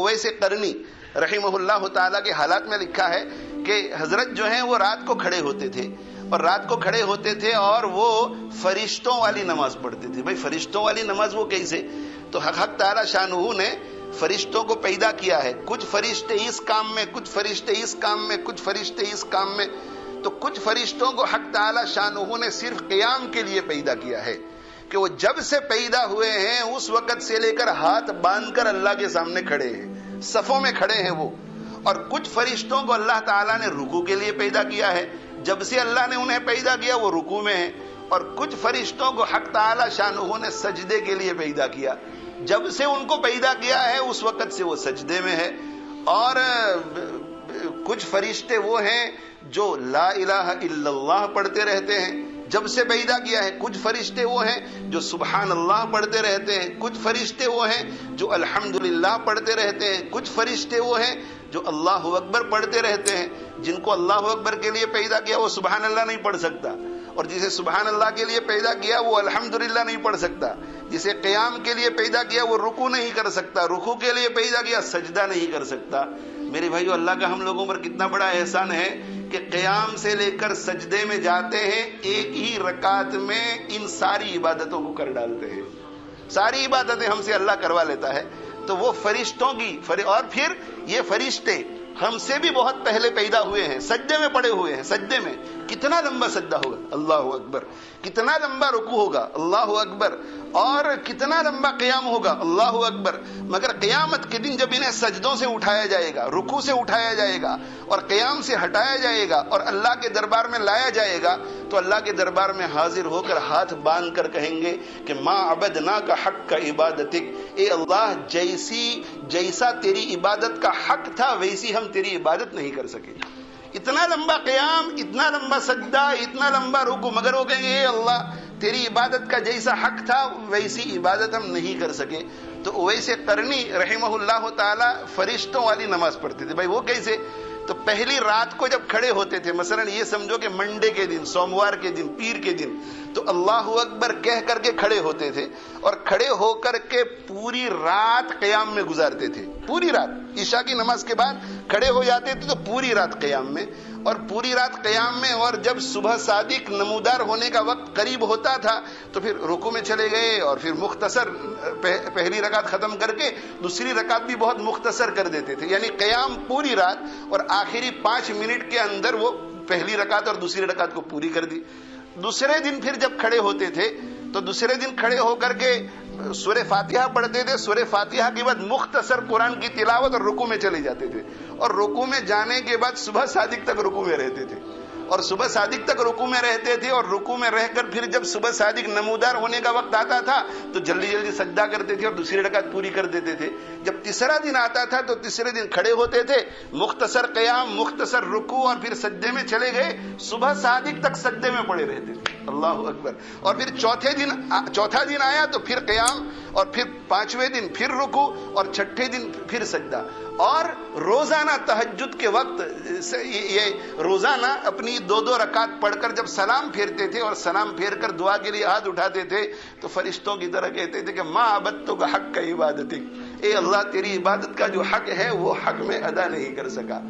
اویس قرنی رحمہ اللہ تعالیٰ کے حالات میں لکھا ہے کہ حضرت جو ہیں وہ رات کو کھڑے ہوتے تھے، اور رات کو کھڑے ہوتے تھے اور وہ فرشتوں والی نماز پڑھتے تھے. بھائی فرشتوں والی نماز وہ کیسے؟ تو حق تعالی شانہ نے فرشتوں کو پیدا کیا ہے. کچھ فرشتے اس کام میں، کچھ فرشتے اس کام میں، کچھ فرشتے اس کام میں. تو کچھ فرشتوں کو حق تعالی شانہ نے صرف قیام کے لیے پیدا کیا ہے کہ وہ جب سے پیدا ہوئے ہیں اس وقت سے لے کر ہاتھ باندھ کر اللہ کے سامنے کھڑے ہیں، صفوں میں کھڑے ہیں وہ. اور کچھ فرشتوں کو اللہ تعالیٰ نے رکوع کے لیے پیدا کیا ہے، جب سے اللہ نے انہیں پیدا کیا وہ رکوع میں ہیں. اور کچھ فرشتوں کو حق تعالی شانہ نے سجدے کے لیے پیدا کیا، جب سے ان کو پیدا کیا ہے اس وقت سے وہ سجدے میں ہے. اور کچھ فرشتے وہ ہیں جو لا الہ الا اللہ پڑھتے رہتے ہیں جب سے پیدا کیا ہے. کچھ فرشتے وہ ہیں جو سبحان اللہ پڑھتے رہتے ہیں. کچھ فرشتے وہ ہیں جو الحمدللہ پڑھتے رہتے ہیں. کچھ فرشتے وہ ہیں جو اللہ اکبر پڑھتے رہتے ہیں. جن کو اللہ اکبر کے لیے پیدا کیا وہ سبحان اللہ نہیں پڑھ سکتا، اور جسے سبحان اللہ کے لیے پیدا کیا وہ الحمدللہ نہیں پڑھ سکتا. جسے قیام کے لیے پیدا کیا وہ رکوع نہیں کر سکتا، رکوع کے لیے پیدا کیا سجدہ نہیں کر سکتا. میرے بھائیو، اللہ کا ہم لوگوں پر کتنا بڑا احسان ہے کہ قیام سے لے کر سجدے میں جاتے ہیں، ایک ہی رکعت میں ان ساری عبادتوں کو کر ڈالتے ہیں. ساری عبادتیں ہم سے اللہ کروا لیتا ہے. تو وہ فرشتوں کی اور پھر یہ فرشتے ہم سے بھی بہت پہلے پیدا ہوئے ہیں، سجدے میں پڑے ہوئے ہیں. سجدے میں کتنا لمبا سجدہ ہوگا، اللہ اکبر. کتنا لمبا رکوع ہوگا، اللہ اکبر. اور کتنا لمبا قیام ہوگا، اللہ اکبر. مگر قیامت کے دن جب انہیں سجدوں سے اٹھایا جائے گا، رکوع سے اٹھایا جائے گا اور قیام سے ہٹایا جائے گا اور اللہ کے دربار میں لایا جائے گا، تو اللہ کے دربار میں حاضر ہو کر ہاتھ باندھ کر کہیں گے کہ ما عبدناک حق عبادتک، اے اللہ جیسا تیری عبادت کا حق تھا ویسی ہم تیری عبادت نہیں کر سکے. اتنا لمبا قیام، اتنا لمبا سجدہ، اتنا لمبا رکوع، مگر وہ کہیں گے اے اللہ تیری عبادت کا جیسا حق تھا ویسی عبادت ہم نہیں کر سکے. تو اویس قرنی رحمہ اللہ تعالی فرشتوں والی نماز پڑھتے تھے. بھائی وہ کیسے؟ تو پہلی رات کو جب کھڑے ہوتے تھے، مثلا یہ سمجھو کہ منڈے کے دن، سوموار کے دن، پیر کے دن، تو اللہ اکبر کہہ کر کے کھڑے ہوتے تھے اور کھڑے ہو کر کے پوری رات قیام میں گزارتے تھے. پوری رات عشاء کی نماز کے بعد کھڑے ہو جاتے تھے تو پوری رات قیام میں، اور پوری رات قیام میں. اور جب صبح صادق نمودار ہونے کا وقت قریب ہوتا تھا تو پھر رکوع میں چلے گئے اور پھر مختصر پہلی رکعت ختم کر کے دوسری رکعت بھی بہت مختصر کر دیتے تھے. یعنی قیام پوری رات اور آخری 5 منٹ کے اندر وہ پہلی رکعت اور دوسری رکعت کو پوری کر دی. دوسرے دن پھر جب کھڑے ہوتے تھے تو دوسرے دن کھڑے ہو کر کے سورہ فاتحہ پڑھتے تھے. سورہ فاتحہ کے بعد مختصر قرآن کی تلاوت اور رکوع میں چلے جاتے تھے، اور رکوع میں جانے کے بعد صبح صادق تک رکوع میں رہتے تھے، اور صبح صادق تک رکوع میں رہتے تھے. اور رکوع میں رہ کر پھر جب صبح صادق نمودار ہونے کا وقت آتا تھا تو جلدی جلدی سجدہ کرتے تھے اور دوسری رکعت پوری کر دیتے تھے. جب تیسرا دن آتا تھا تو تیسرے دن کھڑے ہوتے تھے، مختصر قیام، مختصر رکوع اور پھر سجدے میں چلے گئے، صبح صادق تک سجدے میں پڑے رہتے تھے، اللہ اکبر. اور پھر چوتھا دن آیا تو پھر قیام، اور پھر 5ویں دن پھر رکوع، اور 6ٹھے دن پھر سجدہ. اور روزانہ تہجد کے وقت یہ روزانہ اپنی 2 رکعت پڑھ کر جب سلام پھیرتے تھے اور سلام پھیر کر دعا کے لیے ہاتھ اٹھاتے تھے تو فرشتوں کی طرح کہتے تھے کہ ما عبدتک حق عبادتک، اے اللہ تیری عبادت کا جو حق ہے وہ حق میں ادا نہیں کر سکا.